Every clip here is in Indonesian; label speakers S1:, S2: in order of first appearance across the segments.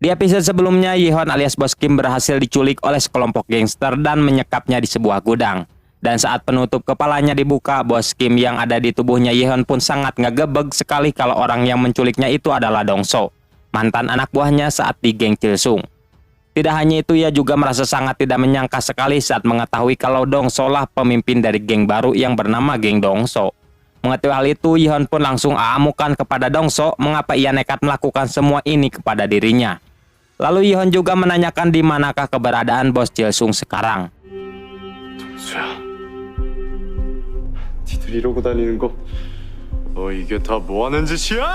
S1: Di episode sebelumnya, Yihon alias Bos Kim berhasil diculik oleh sekelompok gangster dan menyekapnya di sebuah gudang. Dan saat penutup kepalanya dibuka, Bos Kim yang ada di tubuhnya Yihon pun sangat ngegebeg sekali kalau orang yang menculiknya itu adalah Dongso, mantan anak buahnya saat di geng Chilsung. Tidak hanya itu, ia juga merasa sangat tidak menyangka sekali saat mengetahui kalau Dongso lah pemimpin dari geng baru yang bernama geng Dongso. Mengetahui hal itu, Yihon pun langsung aamukan kepada Dongso mengapa ia nekat melakukan semua ini kepada dirinya. Lalu Yihon juga menanyakan di manakah keberadaan bos Chilsung sekarang.
S2: 동수야, 니들 이러고 다니는 거, 너 이게 다 뭐 하는 짓이야?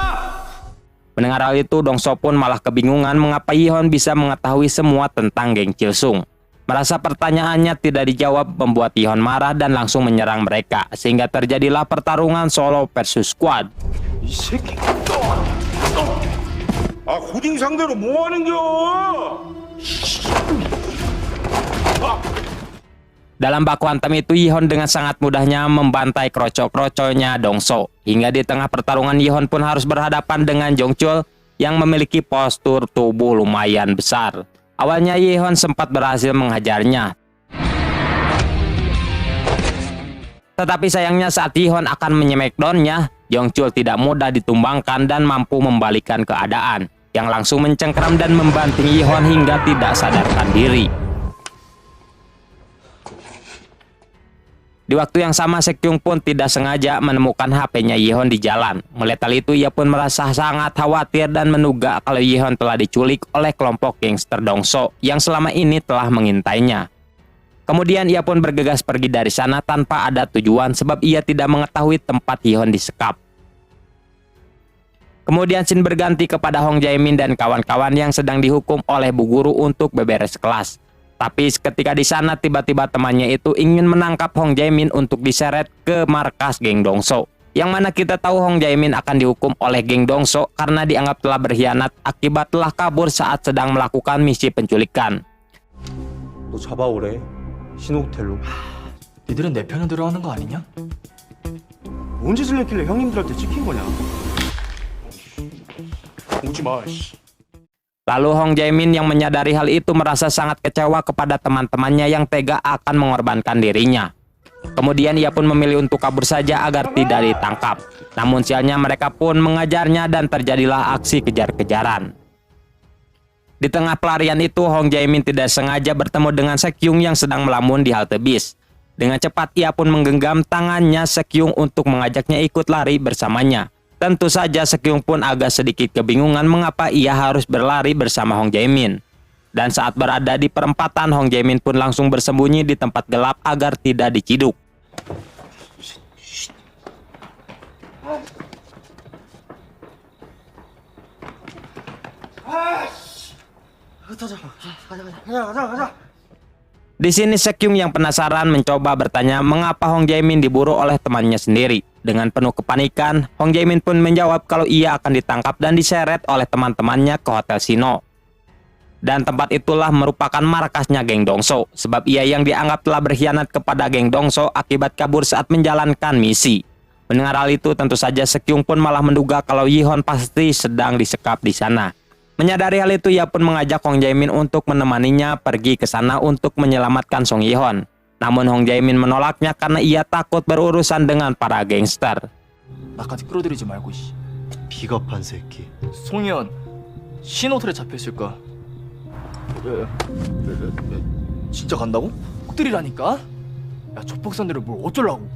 S1: Mendengar hal itu, Dongso pun malah kebingungan mengapa Yihon bisa mengetahui semua tentang geng Chilsung. Merasa pertanyaannya tidak dijawab membuat Yihon marah dan langsung menyerang mereka, sehingga terjadilah pertarungan solo versus squad.
S2: 이 새끼, 아 고딩 상대로 뭐 하는겨?
S1: Dalam baku hantam itu, Yihon dengan sangat mudahnya membantai kroco-kroconya Dongso. Hingga di tengah pertarungan, Yihon pun harus berhadapan dengan Jongchul yang memiliki postur tubuh lumayan besar. Awalnya Yihon sempat berhasil menghajarnya. Tetapi sayangnya saat Yihon akan menyemackdownnya, Jongchul tidak mudah ditumbangkan dan mampu membalikan keadaan, yang langsung mencengkeram dan membanting Yihon hingga tidak sadarkan diri. Di waktu yang sama, Sekyung pun tidak sengaja menemukan HP-nya Yihon di jalan. Melihat hal itu, ia pun merasa sangat khawatir dan menduga kalau Yihon telah diculik oleh kelompok gangster Dongso yang selama ini telah mengintainya. Kemudian ia pun bergegas pergi dari sana tanpa ada tujuan sebab ia tidak mengetahui tempat Yihon disekap. Kemudian scene berganti kepada Hong Jae-min dan kawan-kawan yang sedang dihukum oleh Bu Guru untuk beberes kelas. Tapi ketika di sana tiba-tiba temannya itu ingin menangkap Hong Jae-min untuk diseret ke markas geng Dongso. Yang mana kita tahu Hong Jae-min akan dihukum oleh geng Dongso karena dianggap telah berkhianat akibat telah kabur saat sedang melakukan misi penculikan.
S3: 너 잡아오래. 신호텔로.
S4: 니들은 내 편을 들어하는 거 아니냐?
S3: 뭔 짓을 했길래 형님들한테 찍힌 거냐?
S2: 오지 마. 씨.
S1: Lalu Hong Jae-min yang menyadari hal itu merasa sangat kecewa kepada teman-temannya yang tega akan mengorbankan dirinya. Kemudian ia pun memilih untuk kabur saja agar tidak ditangkap. Namun sialnya mereka pun mengajarnya dan terjadilah aksi kejar-kejaran. Di tengah pelarian itu, Hong Jae-min tidak sengaja bertemu dengan Sekyung yang sedang melamun di halte bis. Dengan cepat ia pun menggenggam tangannya Sekyung untuk mengajaknya ikut lari bersamanya. Tentu saja Sekyung pun agak sedikit kebingungan mengapa ia harus berlari bersama Hong Jae-min. Dan saat berada di perempatan, Hong Jae-min pun langsung bersembunyi di tempat gelap agar tidak diciduk. Di sini Sekyung yang penasaran mencoba bertanya mengapa Hong Jae-min diburu oleh temannya sendiri. Dengan penuh kepanikan, Hong Jae-min pun menjawab kalau ia akan ditangkap dan diseret oleh teman-temannya ke Hotel Sino. Dan tempat itulah merupakan markasnya geng Dongso, sebab ia yang dianggap telah berkhianat kepada geng Dongso akibat kabur saat menjalankan misi. Mendengar hal itu, tentu saja Sekyung pun malah menduga kalau Yihon pasti sedang disekap di sana. Menyadari hal itu, ia pun mengajak Hong Jae-min untuk menemaninya pergi ke sana untuk menyelamatkan Song Yihon. Namun Hong Jae-min menolaknya karena ia takut berurusan dengan para gangster.
S4: 나까지 끌어들이지 말고 씨.
S3: 비겁한 새끼.
S4: 송이현 신호텔에 잡혔을까? 진짜 간다고? 꼭 때리라니까? 야 족복산들을 뭘 어쩌려고?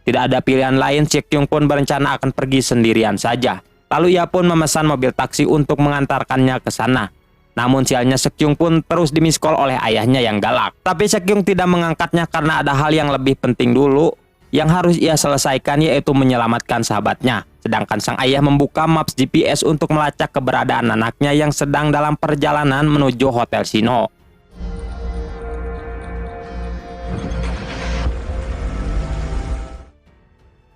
S1: Tidak ada pilihan lain, Sekyung pun berencana akan pergi sendirian saja. Lalu ia pun memesan mobil taksi untuk mengantarkannya ke sana. Namun sialnya Sekyung pun terus dimiskol oleh ayahnya yang galak. Tapi Sekyung tidak mengangkatnya karena ada hal yang lebih penting dulu yang harus ia selesaikan, yaitu menyelamatkan sahabatnya. Sedangkan sang ayah membuka maps GPS untuk melacak keberadaan anaknya yang sedang dalam perjalanan menuju Hotel Sino.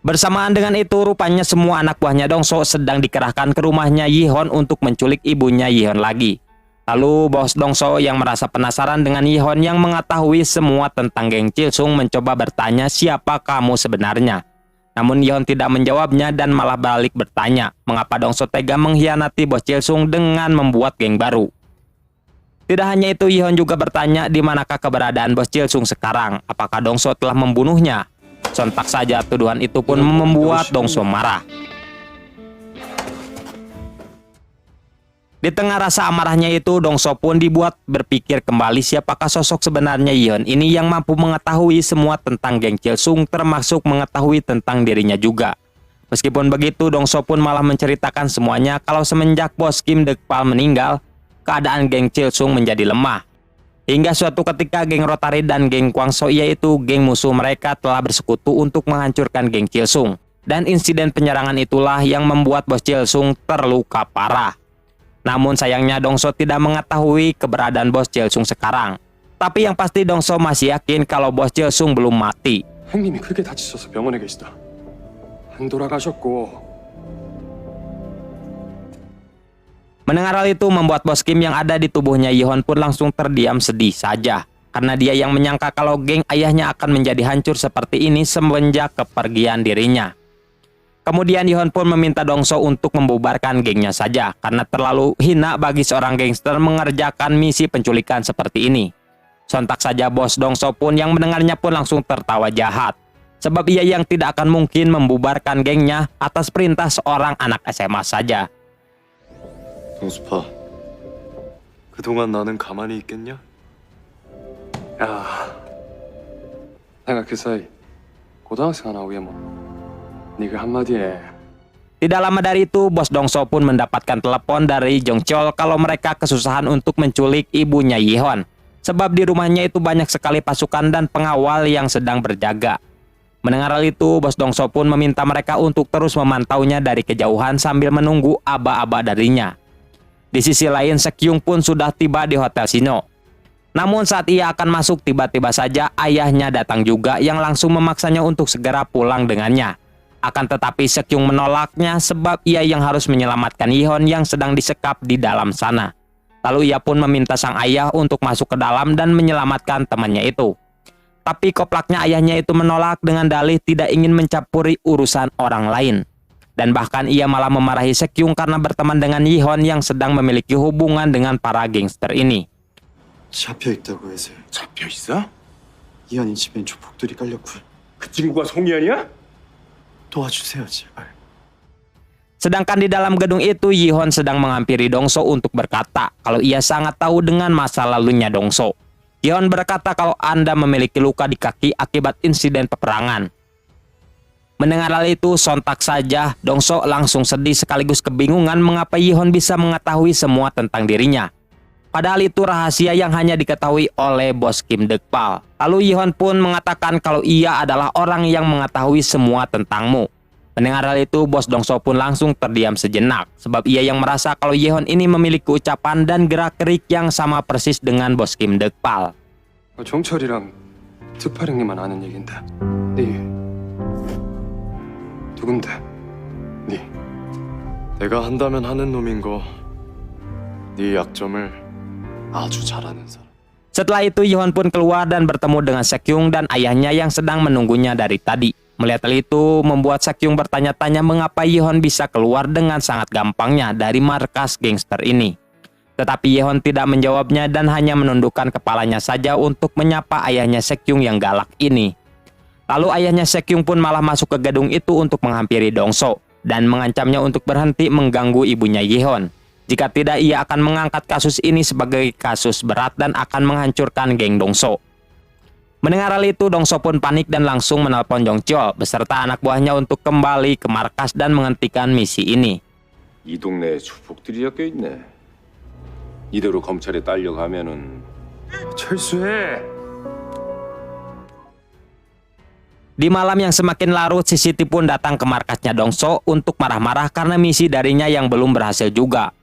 S1: Bersamaan dengan itu, rupanya semua anak buahnya Dongso sedang dikerahkan ke rumahnya Yihon untuk menculik ibunya Yihon lagi. Lalu bos Dongso yang merasa penasaran dengan Yihon yang mengetahui semua tentang geng Chilsung mencoba bertanya siapa kamu sebenarnya. Namun Yihon tidak menjawabnya dan malah balik bertanya, mengapa Dongso tega mengkhianati bos Chilsung dengan membuat geng baru. Tidak hanya itu, Yihon juga bertanya di manakah keberadaan bos Chilsung sekarang, apakah Dongso telah membunuhnya. Sontak saja tuduhan itu pun membuat Dongso marah. Di tengah rasa amarahnya itu, Dongso pun dibuat berpikir kembali siapakah sosok sebenarnya Yihon ini yang mampu mengetahui semua tentang geng Chilsung, termasuk mengetahui tentang dirinya juga. Meskipun begitu, Dongso pun malah menceritakan semuanya kalau semenjak bos Kim Dekpal meninggal, keadaan geng Chilsung menjadi lemah. Hingga suatu ketika geng Rotary dan geng Kwangso, yaitu geng musuh mereka, telah bersekutu untuk menghancurkan geng Chilsung. Dan insiden penyerangan itulah yang membuat bos Chilsung terluka parah. Namun sayangnya Dongso tidak mengetahui keberadaan bos Chilsung sekarang. Tapi yang pasti Dongso masih yakin kalau bos Chilsung belum mati.
S2: 형님이 크게 다치셔서 병원에 계시다. 안 돌아가셨고.
S1: Mendengar hal itu membuat bos Kim yang ada di tubuhnya Yihon pun langsung terdiam sedih saja. Karena dia yang menyangka kalau geng ayahnya akan menjadi hancur seperti ini semenjak kepergian dirinya. Kemudian Yihon pun meminta Dongso untuk membubarkan gengnya saja karena terlalu hina bagi seorang gangster mengerjakan misi penculikan seperti ini. Sontak saja bos Dongso pun yang mendengarnya pun langsung tertawa jahat. Sebab ia yang tidak akan mungkin membubarkan gengnya atas perintah seorang anak SMA saja.
S2: 동수파, 그동안 나는 가만히 있겠냐? 야, 내가 그 사이 고등학생 하나 위에 뭐 네가 한마디에.
S1: Tidak lama dari itu, bos Dongso pun mendapatkan telepon dari Jong Chol kalau mereka kesusahan untuk menculik ibunya Yihon. Sebab di rumahnya itu banyak sekali pasukan dan pengawal yang sedang berjaga. Mendengar hal itu, bos Dongso pun meminta mereka untuk terus memantaunya dari kejauhan sambil menunggu aba-aba darinya. Di sisi lain, Sekyung pun sudah tiba di Hotel Sino. Namun saat ia akan masuk, tiba-tiba saja ayahnya datang juga yang langsung memaksanya untuk segera pulang dengannya. Akan tetapi Sekyung menolaknya sebab ia yang harus menyelamatkan Yihon yang sedang disekap di dalam sana. Lalu ia pun meminta sang ayah untuk masuk ke dalam dan menyelamatkan temannya itu. Tapi koplaknya ayahnya itu menolak dengan dalih tidak ingin mencampuri urusan orang lain. Dan bahkan ia malah memarahi Sekyung karena berteman dengan Yihon yang sedang memiliki hubungan dengan para gangster ini.
S3: 잡혀있다고 해서요.
S2: 잡혀 있어?
S3: 이한이 집엔 조폭들이 깔렸고요.
S2: 그 친구가 송이안이야?
S3: 도와주세요, 제발.
S1: Sedangkan di dalam gedung itu, Yihon sedang menghampiri Dongso untuk berkata kalau ia sangat tahu dengan masa lalunya Dongso. Yihon berkata kalau Anda memiliki luka di kaki akibat insiden peperangan. Mendengar hal itu, sontak saja Dongso langsung sedih sekaligus kebingungan mengapa Yihon bisa mengetahui semua tentang dirinya. Padahal itu rahasia yang hanya diketahui oleh bos Kim Dekpal. Lalu Yihon pun mengatakan kalau ia adalah orang yang mengetahui semua tentangmu. Mendengar hal itu, bos Dongso pun langsung terdiam sejenak. Sebab ia yang merasa kalau Yihon ini memiliki ucapan dan gerak-gerik yang sama persis dengan bos Kim Dekpal.
S2: 정철이랑 특파령님만 아는 얘긴데. 네. 누군데? 네. 내가 한다면 하는 놈인 거. 네 약점을 아주 잘하는 사람.
S1: Setelah itu Yihon pun keluar dan bertemu dengan Sekyung dan ayahnya yang sedang menunggunya dari tadi. Melihat hal itu membuat Sekyung bertanya-tanya mengapa Yihon bisa keluar dengan sangat gampangnya dari markas gangster ini. Tetapi Yihon tidak menjawabnya dan hanya menundukkan kepalanya saja untuk menyapa ayahnya Sekyung yang galak ini. Lalu ayahnya Sekyung pun malah masuk ke gedung itu untuk menghampiri Dongso dan mengancamnya untuk berhenti mengganggu ibunya Yihon. Jika tidak, ia akan mengangkat kasus ini sebagai kasus berat dan akan menghancurkan geng Dongso. Mendengar hal itu, Dongso pun panik dan langsung menelpon Jong Chol beserta anak buahnya untuk kembali ke markas dan menghentikan misi ini.
S5: 이 동네에 주폭들이 엮여있네. 이대로 검찰에 딸려가면은
S2: 철수해.
S1: Di malam yang semakin larut, si Siti pun datang ke markasnya Dongso untuk marah-marah karena misi darinya yang belum berhasil juga.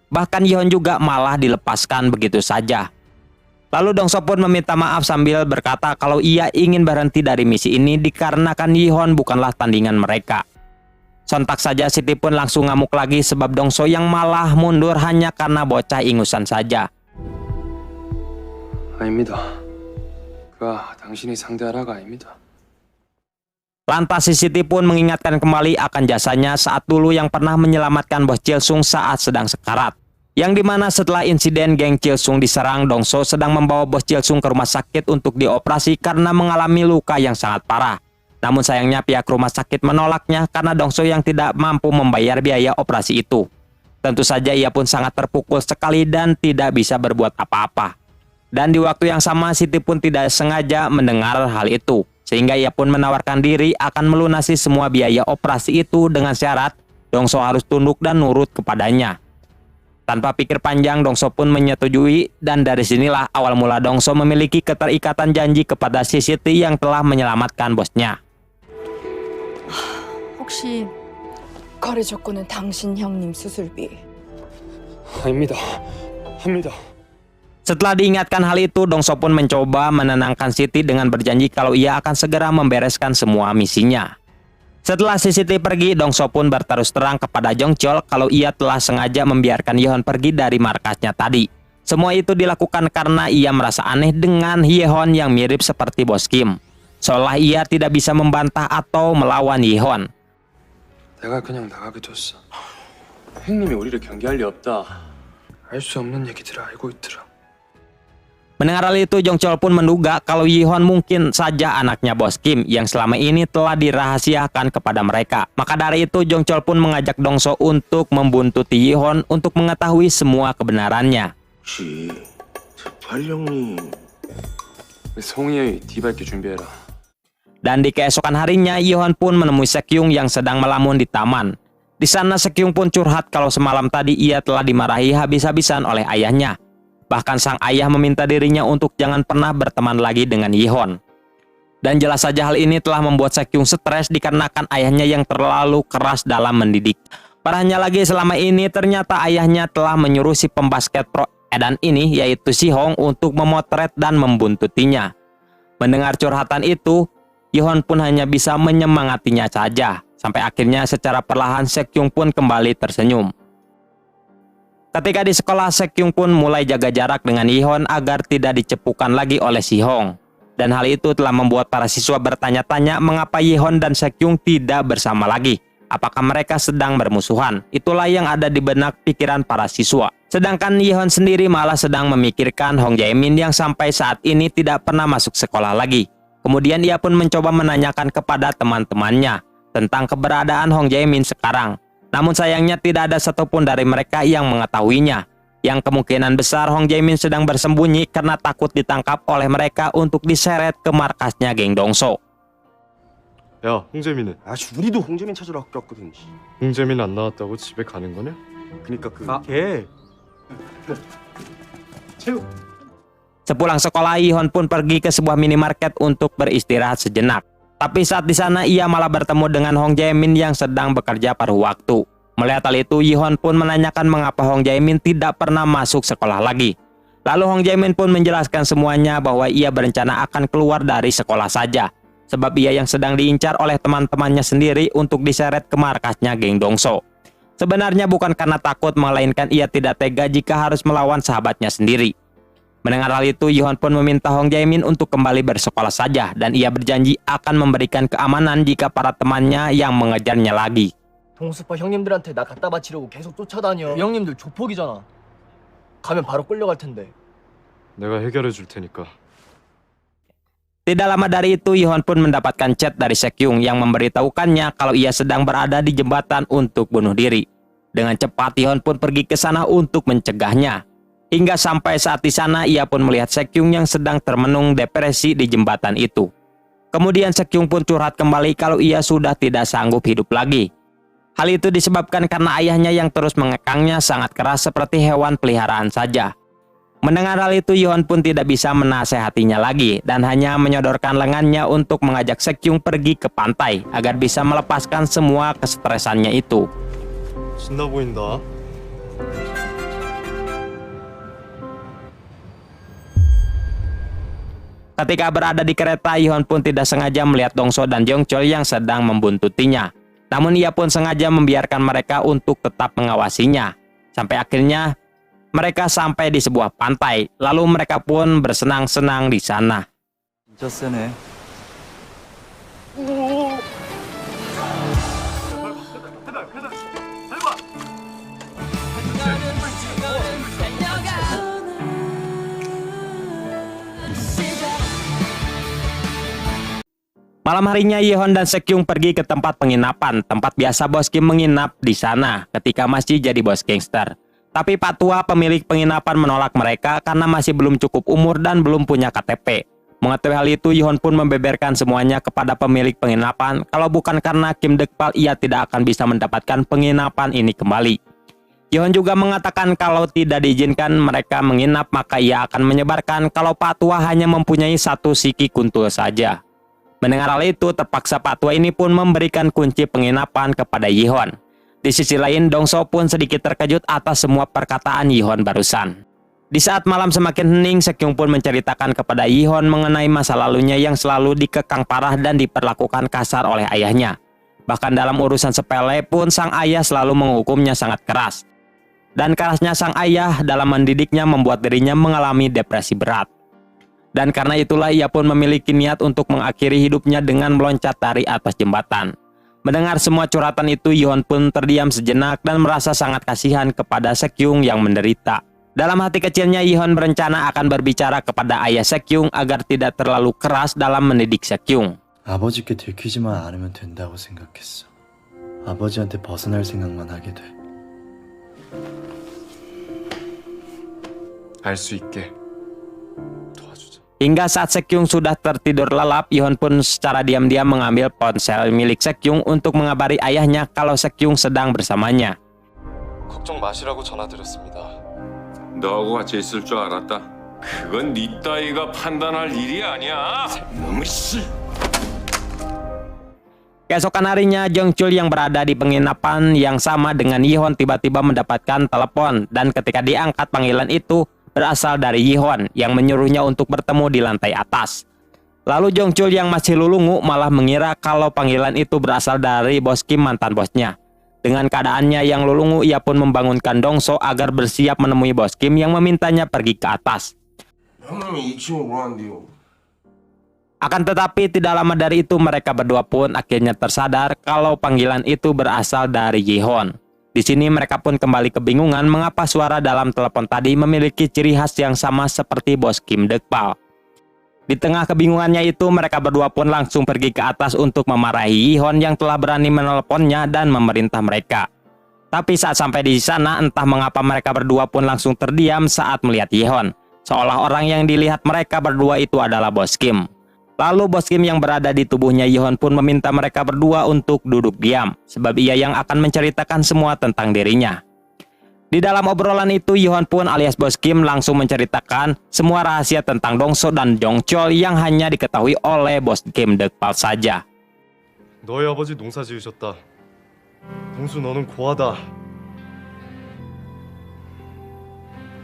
S1: Bahkan Yihon juga malah dilepaskan begitu saja. Lalu Dongso pun meminta maaf sambil berkata kalau ia ingin berhenti dari misi ini dikarenakan Yihon bukanlah tandingan mereka. Sontak saja Siti pun langsung ngamuk lagi sebab Dongso yang malah mundur hanya karena bocah ingusan saja.
S2: 아닙니다. 그가 당신이 상대하라가 아닙니다.
S1: Lantas si Siti pun mengingatkan kembali akan jasanya saat dulu yang pernah menyelamatkan Bos Chilsung saat sedang sekarat. Yang dimana setelah insiden geng Chilsung diserang, Dongso sedang membawa Bos Chilsung ke rumah sakit untuk dioperasi karena mengalami luka yang sangat parah. Namun sayangnya pihak rumah sakit menolaknya karena Dongso yang tidak mampu membayar biaya operasi itu. Tentu saja ia pun sangat terpukul sekali dan tidak bisa berbuat apa-apa. Dan di waktu yang sama Siti pun tidak sengaja mendengar hal itu. Sehingga ia pun menawarkan diri akan melunasi semua biaya operasi itu dengan syarat Dongso harus tunduk dan nurut kepadanya. Tanpa pikir panjang, Dongso pun menyetujui dan dari sinilah awal mula Dongso memiliki keterikatan janji kepada si Siti yang telah menyelamatkan bosnya.
S6: 혹시 거래 조건은 당신 형님 수술비.
S2: 아닙니다. 합니다.
S1: Setelah diingatkan hal itu, Dongso pun mencoba menenangkan Siti dengan berjanji kalau ia akan segera membereskan semua misinya. Setelah si Siti pergi, Dongso pun berterus terang kepada Jongchol kalau ia telah sengaja membiarkan Yehon pergi dari markasnya tadi. Semua itu dilakukan karena ia merasa aneh dengan Yehon yang mirip seperti Bos Kim. Seolah ia tidak bisa membantah atau melawan Yehon.
S2: 내가 그냥 나가게 뒀어. 형님이 우리를 경계할 리 없다. 알 수 없는 얘기들을 알고 있더라.
S1: Mendengar hal itu, Jongchol pun menduga kalau Yehon mungkin saja anaknya Bos Kim yang selama ini telah dirahasiakan kepada mereka. Maka dari itu, Jongchol pun mengajak Dongso untuk membuntuti Yehon untuk mengetahui semua kebenarannya.
S5: 혹시 재팔 형님
S2: 송이의 뒤밟기 준비해라.
S1: Dan di keesokan harinya, Yehon pun menemui Sekyung yang sedang melamun di taman. Di sana Sekyung pun curhat kalau semalam tadi ia telah dimarahi habis-habisan oleh ayahnya. Bahkan sang ayah meminta dirinya untuk jangan pernah berteman lagi dengan Yehon. Dan jelas saja hal ini telah membuat Sekyung stres dikarenakan ayahnya yang terlalu keras dalam mendidik. Parahnya lagi, selama ini ternyata ayahnya telah menyuruh si pembasket pro edan ini, yaitu Si Hong, untuk memotret dan membuntutinya. Mendengar curhatan itu, Yehon pun hanya bisa menyemangatinya saja. Sampai akhirnya secara perlahan Sekyung pun kembali tersenyum. Ketika di sekolah, Sekyung pun mulai jaga jarak dengan Yehon agar tidak dicepukan lagi oleh Si Hong. Dan hal itu telah membuat para siswa bertanya-tanya mengapa Yehon dan Sekyung tidak bersama lagi. Apakah mereka sedang bermusuhan? Itulah yang ada di benak pikiran para siswa. Sedangkan Yehon sendiri malah sedang memikirkan Hong Jae-min yang sampai saat ini tidak pernah masuk sekolah lagi. Kemudian ia pun mencoba menanyakan kepada teman-temannya tentang keberadaan Hong Jae-min sekarang. Namun sayangnya tidak ada satupun dari mereka yang mengetahuinya. Yang kemungkinan besar Hong Jae-min sedang bersembunyi karena takut ditangkap oleh mereka untuk diseret ke markasnya geng Dongso.
S3: 야, 홍재민은? 우리도 홍재민 찾으러 학교 왔거든.
S2: 홍재민 안 나왔다고 집에 가는 거냐?
S3: 그니까 걔. 채우.
S1: Sepulang sekolah, Yehon pun pergi ke sebuah minimarket untuk beristirahat sejenak. Tapi saat di sana ia malah bertemu dengan Hong Jae-min yang sedang bekerja paruh waktu. Melihat hal itu, Yehon pun menanyakan mengapa Hong Jae-min tidak pernah masuk sekolah lagi. Lalu Hong Jae-min pun menjelaskan semuanya bahwa ia berencana akan keluar dari sekolah saja. Sebab ia yang sedang diincar oleh teman-temannya sendiri untuk diseret ke markasnya geng Dongso. Sebenarnya bukan karena takut, melainkan ia tidak tega jika harus melawan sahabatnya sendiri. Mendengar hal itu, Yehon pun meminta Hong Jae-min untuk kembali bersekolah saja dan ia berjanji akan memberikan keamanan jika para temannya yang mengejarnya lagi.
S4: 동수파 형님들한테 나 갖다 바치려고 계속 쫓아다녀. 이 형님들 조폭이잖아. 가면 바로 끌려갈 텐데.
S2: 내가 해결해 줄 테니까.
S1: Tidak lama dari itu, Yehon pun mendapatkan chat dari Sekyung yang memberitahukannya kalau ia sedang berada di jembatan untuk bunuh diri. Dengan cepat, Yehon pun pergi ke sana untuk mencegahnya. Hingga sampai saat di sana, ia pun melihat Sekyung yang sedang termenung depresi di jembatan itu. Kemudian Sekyung pun curhat kembali kalau ia sudah tidak sanggup hidup lagi. Hal itu disebabkan karena ayahnya yang terus mengekangnya sangat keras seperti hewan peliharaan saja. Mendengar hal itu, Yehon pun tidak bisa menasehatinya lagi dan hanya menyodorkan lengannya untuk mengajak Sekyung pergi ke pantai agar bisa melepaskan semua kestresannya itu.
S2: 신나 보인다.
S1: Ketika berada di kereta, Yehon pun tidak sengaja melihat Dongso dan Jongchol yang sedang membuntutinya. Namun ia pun sengaja membiarkan mereka untuk tetap mengawasinya. Sampai akhirnya mereka sampai di sebuah pantai. Lalu mereka pun bersenang-senang di sana.
S4: 진짜 세네.
S1: Malam harinya Yihon dan Sekyung pergi ke tempat penginapan, tempat biasa bos Kim menginap di sana ketika masih jadi bos gangster. Tapi Pak Tua pemilik penginapan menolak mereka karena masih belum cukup umur dan belum punya KTP. Mengetahui hal itu, Yihon pun membeberkan semuanya kepada pemilik penginapan. Kalau bukan karena Kim Dekpal, ia tidak akan bisa mendapatkan penginapan ini kembali. Yihon juga mengatakan kalau tidak diizinkan mereka menginap, maka ia akan menyebarkan kalau Pak Tua hanya mempunyai satu siki kuntul saja. Mendengar hal itu, terpaksa Pak Tua ini pun memberikan kunci penginapan kepada Yihon. Di sisi lain, Dongso pun sedikit terkejut atas semua perkataan Yihon barusan. Di saat malam semakin hening, Sekyung pun menceritakan kepada Yihon mengenai masa lalunya yang selalu dikekang parah dan diperlakukan kasar oleh ayahnya. Bahkan dalam urusan sepele pun sang ayah selalu menghukumnya sangat keras. Dan kerasnya sang ayah dalam mendidiknya membuat dirinya mengalami depresi berat. Dan karena itulah ia pun memiliki niat untuk mengakhiri hidupnya dengan meloncat dari atas jembatan. Mendengar semua curhatan itu, Yihon pun terdiam sejenak dan merasa sangat kasihan kepada Sekyung yang menderita. Dalam hati kecilnya, Yihon berencana akan berbicara kepada ayah Sekyung agar tidak terlalu keras dalam mendidik Sekyung.
S7: 아버지께 들키지만 않으면 된다고 생각했어. 아버지한테 벗어날 생각만 하게 돼.
S2: 알 수 있게 도와주자.
S1: Hingga saat Sekyung sudah tertidur lelap, Yihon pun secara diam-diam mengambil ponsel milik Sekyung untuk mengabari ayahnya kalau Sekyung sedang bersamanya.
S2: 걱정 마시라고 전화드렸습니다.
S8: 너하고 같이 있을 줄 알았다. 그건 네 따위가 판단할 일이 아니야. 너무 씨.
S1: Keesokan harinya, Jongchul yang berada di penginapan yang sama dengan Yihon tiba-tiba mendapatkan telepon, dan ketika diangkat panggilan itu berasal dari Yihon yang menyuruhnya untuk bertemu di lantai atas. Lalu Jongchul yang masih lulungu malah mengira kalau panggilan itu berasal dari bos Kim, mantan bosnya. Dengan keadaannya yang lulungu, ia pun membangunkan Dongso agar bersiap menemui bos Kim yang memintanya pergi ke atas.
S5: 형님이 2층으로 오란대요.
S1: Akan tetapi tidak lama dari itu mereka berdua pun akhirnya tersadar kalau panggilan itu berasal dari Yihon. Di sini mereka pun kembali kebingungan mengapa suara dalam telepon tadi memiliki ciri khas yang sama seperti bos Kim Dekpal. Di tengah kebingungannya itu, mereka berdua pun langsung pergi ke atas untuk memarahi Yihon yang telah berani menelponnya dan memerintah mereka. Tapi saat sampai di sana, entah mengapa mereka berdua pun langsung terdiam saat melihat Yihon. Seolah orang yang dilihat mereka berdua itu adalah bos Kim. Lalu bos Kim yang berada di tubuhnya Yihon pun meminta mereka berdua untuk duduk diam, sebab ia yang akan menceritakan semua tentang dirinya. Di dalam obrolan itu, Yihon pun alias bos Kim langsung menceritakan semua rahasia tentang Dongso dan Jongchul yang hanya diketahui oleh bos Kim Dekpal saja.
S3: 너희 아버지 농사 지으셨다. 동수 너는 고하다.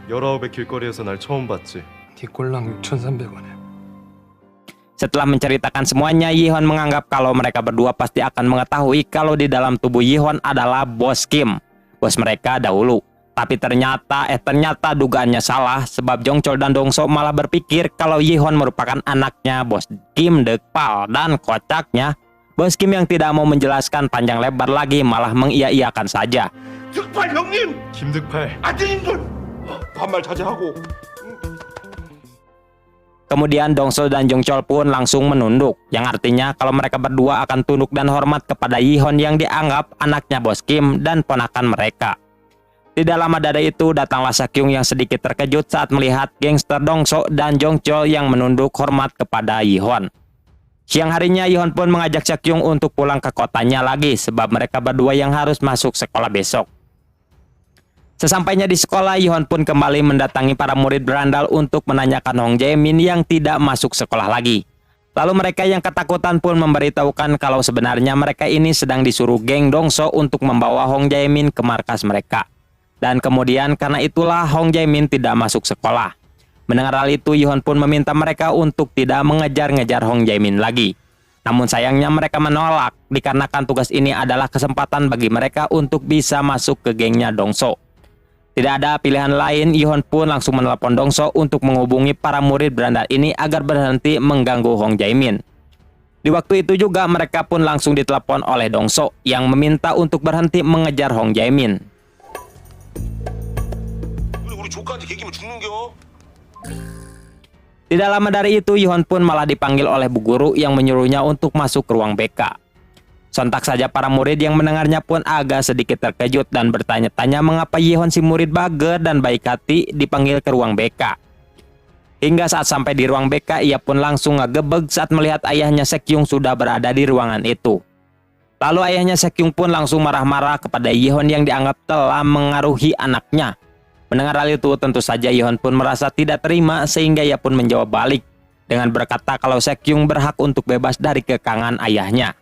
S3: 19의 길거리에서 날 처음 봤지.
S2: 네 꼴랑 6,300원에.
S1: Setelah menceritakan semuanya, Yihon menganggap kalau mereka berdua pasti akan mengetahui kalau di dalam tubuh Yihon adalah bos Kim, bos mereka dahulu. Tapi ternyata dugaannya salah, sebab Jongchul dan Dongso malah berpikir kalau Yihon merupakan anaknya bos Kim Dekpal, dan kocaknya bos Kim yang tidak mau menjelaskan panjang lebar lagi malah mengiya-iyakan saja.
S5: 득팔 형님!
S3: 김득팔.
S5: 아들인걸! 반말 자제하고.
S1: Kemudian Dongso dan Jongchul pun langsung menunduk, yang artinya kalau mereka berdua akan tunduk dan hormat kepada Yihon yang dianggap anaknya bos Kim dan ponakan mereka. Tidak lama dari itu, datanglah Sekyung yang sedikit terkejut saat melihat gangster Dongso dan Jongchul yang menunduk hormat kepada Yihon. Siang harinya, Yihon pun mengajak Sekyung untuk pulang ke kotanya lagi, sebab mereka berdua yang harus masuk sekolah besok. Sesampainya di sekolah, Yihon pun kembali mendatangi para murid berandal untuk menanyakan Hong Jae-min yang tidak masuk sekolah lagi. Lalu mereka yang ketakutan pun memberitahukan kalau sebenarnya mereka ini sedang disuruh geng Dongso untuk membawa Hong Jae-min ke markas mereka. Dan kemudian karena itulah Hong Jae-min tidak masuk sekolah. Mendengar hal itu, Yihon pun meminta mereka untuk tidak mengejar-ngejar Hong Jae-min lagi. Namun sayangnya mereka menolak, dikarenakan tugas ini adalah kesempatan bagi mereka untuk bisa masuk ke gengnya Dongso. Tidak ada pilihan lain, Yihon pun langsung menelepon Dongso untuk menghubungi para murid berandal ini agar berhenti mengganggu Hong Jae-min. Di waktu itu juga mereka pun langsung ditelepon oleh Dongso yang meminta untuk berhenti mengejar Hong Jae-min.
S5: 우리 조카한테 개기면 죽는겨?
S1: Tidak lama dari itu, Yihon pun malah dipanggil oleh bu guru yang menyuruhnya untuk masuk ke ruang BK. Sontak saja para murid yang mendengarnya pun agak sedikit terkejut dan bertanya-tanya mengapa Yihon si murid bager dan baik hati dipanggil ke ruang BK. Hingga saat sampai di ruang BK, ia pun langsung ngegebeg saat melihat ayahnya Sekyung sudah berada di ruangan itu. Lalu ayahnya Sekyung pun langsung marah-marah kepada Yihon yang dianggap telah mengaruhi anaknya. Mendengar hal itu, tentu saja Yihon pun merasa tidak terima sehingga ia pun menjawab balik dengan berkata kalau Sekyung berhak untuk bebas dari kekangan ayahnya.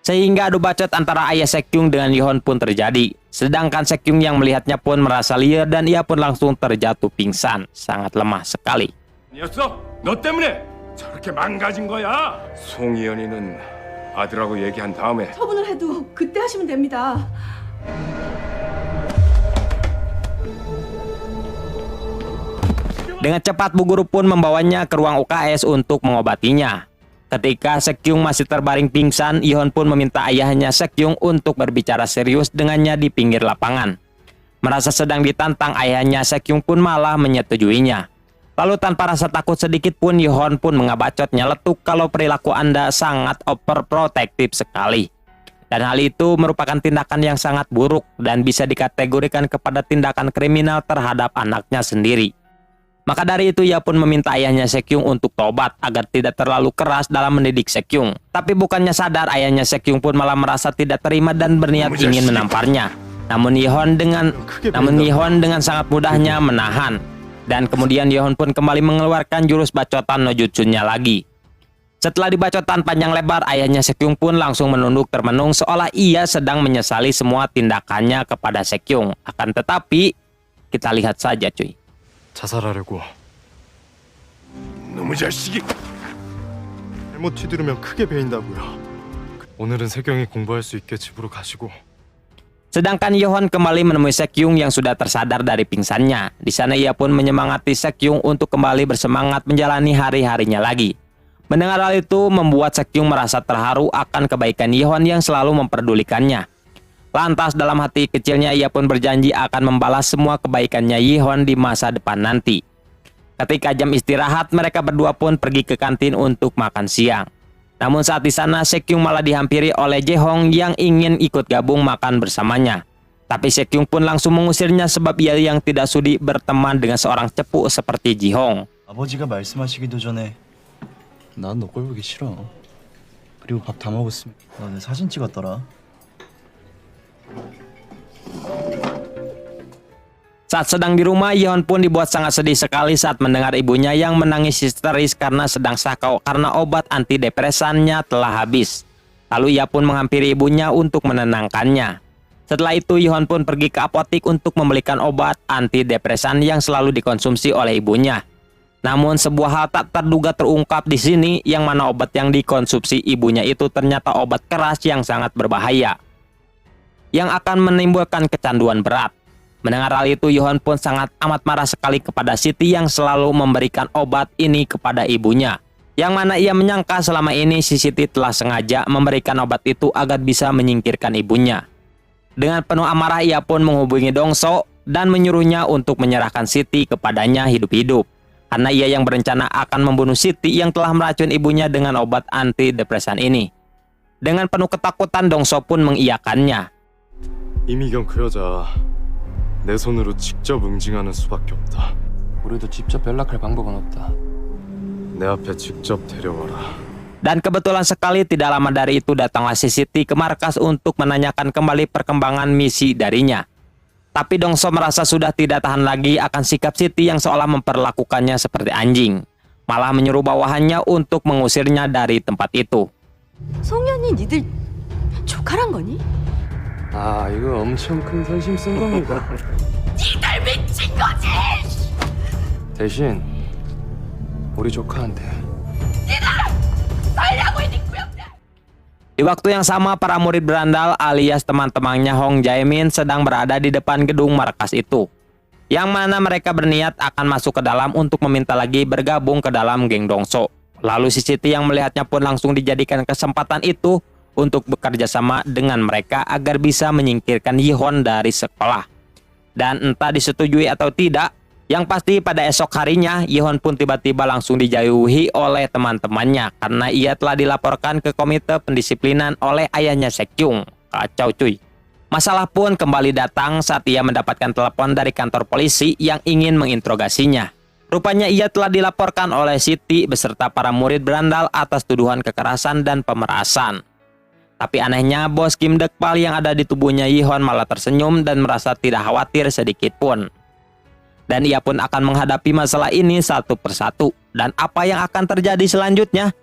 S1: Sehingga adu bacot antara ayah Sekyung dengan Yihon pun terjadi. Sedangkan Sekyung yang melihatnya pun merasa liar dan ia pun langsung terjatuh pingsan, sangat lemah sekali.
S8: 아니었어? 너 때문에 저렇게 망가진 거야. 송이연이는 아들하고 얘기한 다음에
S9: 처분을 해도 그때 하시면 됩니다.
S1: Dengan cepat bu guru pun membawanya ke ruang UKS untuk mengobatinya. Ketika Sekyung masih terbaring pingsan, Yihon pun meminta ayahnya Sekyung untuk berbicara serius dengannya di pinggir lapangan. Merasa sedang ditantang, ayahnya Sekyung pun malah menyetujuinya. Lalu tanpa rasa takut sedikit pun, Yihon pun mengabacot nyeletuk kalau perilaku Anda sangat overprotective sekali. Dan hal itu merupakan tindakan yang sangat buruk dan bisa dikategorikan kepada tindakan kriminal terhadap anaknya sendiri. Maka dari itu ia pun meminta ayahnya Sekyung untuk tobat agar tidak terlalu keras dalam mendidik Sekyung. Tapi bukannya sadar, ayahnya Sekyung pun malah merasa tidak terima dan berniat ingin menamparnya. Namun Yihon dengan sangat mudahnya menahan. Dan kemudian Yihon pun kembali mengeluarkan jurus bacotan no jutsunya lagi. Setelah dibacotan panjang lebar, ayahnya Sekyung pun langsung menunduk termenung seolah ia sedang menyesali semua tindakannya kepada Sekyung. Akan tetapi, kita lihat saja cuy.
S3: 자살하려고.
S8: 놈의 자식이.
S3: 잘못 휘두르면 크게 베인다고요. 오늘은 세경이 공부할 수 있게 집으로 가시고.
S1: Sedangkan Yihon kembali menemui Sekyung yang sudah tersadar dari pingsannya. Di sana ia pun menyemangati Sekyung untuk kembali bersemangat menjalani hari-harinya lagi. Mendengar hal itu membuat Sekyung merasa terharu akan kebaikan Yihon yang selalu memperdulikannya. Lantas dalam hati kecilnya ia pun berjanji akan membalas semua kebaikannya Yihon di masa depan nanti. Ketika jam istirahat, mereka berdua pun pergi ke kantin untuk makan siang. Namun saat di sana Sekyung malah dihampiri oleh Jaehong yang ingin ikut gabung makan bersamanya. Tapi Sekyung pun langsung mengusirnya sebab ia yang tidak sudi berteman dengan seorang cepu seperti Jaehong.
S7: 아버지가 말씀하시기도 전에 난 너 꼴 보기 싫어. 그리고 밥 다 먹었으면 너 내 사진 찍었더라.
S1: Saat sedang di rumah, Yihon pun dibuat sangat sedih sekali saat mendengar ibunya yang menangis histeris karena sedang sakau karena obat antidepresannya telah habis. Lalu ia pun menghampiri ibunya untuk menenangkannya. Setelah itu Yihon pun pergi ke apotik untuk membelikan obat antidepresan yang selalu dikonsumsi oleh ibunya. Namun sebuah hal tak terduga terungkap di sini, yang mana obat yang dikonsumsi ibunya itu ternyata obat keras yang sangat berbahaya, yang akan menimbulkan kecanduan berat. Mendengar hal itu, Yihon pun sangat amat marah sekali kepada Siti yang selalu memberikan obat ini kepada ibunya. Yang mana ia menyangka selama ini si Siti telah sengaja memberikan obat itu agar bisa menyingkirkan ibunya. Dengan penuh amarah ia pun menghubungi Dongso dan menyuruhnya untuk menyerahkan Siti kepadanya hidup-hidup. Karena ia yang berencana akan membunuh Siti yang telah meracun ibunya dengan obat antidepresan ini. Dengan penuh ketakutan Dongso pun mengiyakannya.
S3: 이미경 그 여자 내 손으로 직접 응징하는 수밖에 없다.
S2: 우리도 직접 연락할 방법은 없다.
S3: 내 앞에 직접 데려와라.
S1: Dan kebetulan sekali tidak lama dari itu datanglah si Siti ke markas untuk menanyakan kembali perkembangan misi darinya. Tapi Dongso merasa sudah tidak tahan lagi akan sikap Siti yang seolah memperlakukannya seperti anjing. Malah menyuruh bawahannya untuk mengusirnya dari tempat itu.
S9: 송년이 니들 조카란 거니?
S2: 아, 이거 엄청 큰 선심 쓴 겁니다.
S9: 니들 미친 거지!
S2: 대신 우리 조카한테
S9: 살려고 있는 구역들!
S1: Di waktu yang sama, para murid berandal alias teman-temannya Hong Jae-min sedang berada di depan gedung markas itu. Yang mana mereka berniat akan masuk ke dalam untuk meminta lagi bergabung ke dalam geng Dongso. Lalu si Siti yang melihatnya pun langsung dijadikan kesempatan itu untuk bekerja sama dengan mereka agar bisa menyingkirkan Yihon dari sekolah. Dan entah disetujui atau tidak, Yang pasti pada esok harinya, Yihon pun tiba-tiba langsung dijauhi oleh teman-temannya karena ia telah dilaporkan ke komite pendisiplinan oleh ayahnya Sekyung. Kacau cuy. Masalah pun kembali datang saat ia mendapatkan telepon dari kantor polisi yang ingin menginterogasinya. Rupanya ia telah dilaporkan oleh Siti beserta para murid berandal atas tuduhan kekerasan dan pemerasan. Tapi anehnya, bos Kim Dekpal yang ada di tubuhnya Yihon malah tersenyum dan merasa tidak khawatir sedikit pun. Dan ia pun akan menghadapi masalah ini satu persatu. Dan apa yang akan terjadi selanjutnya?